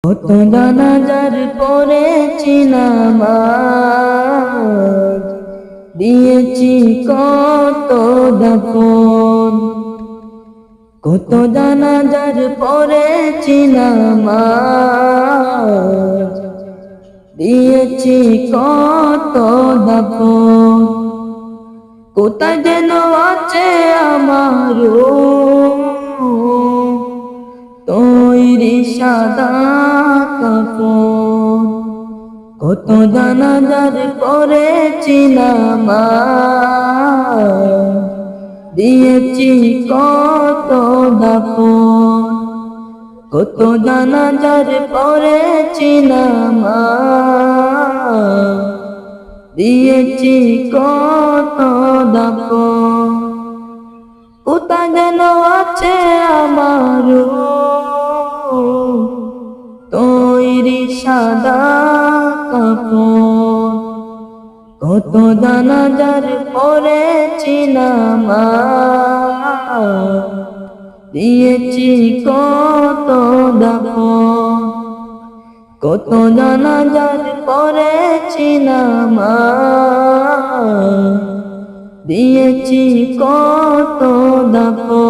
কত জানাজার পড়েছি নামাজ, দিয়েছি কত দাফন। কত জানাজার পড়েছি নামাজ, দিয়েছি কত দাফন। কোথায় যেন আছে আমার তৈরি সাদা কাফন। কত জানাজার পড়েছি নামাজ, দিয়েছি কত দাফন। কত জানাজার পড়েছি নামাজ, দিয়েছি কত দাফন। কোথায় যেন আছে আমার তৈরি সাদা কাফন। কত জানাজার পড়েছি নামাজ, দিয়েছি কত দাফন। কত জানাজার পড়েছি নামাজ, দিয়েছি কত দাফন।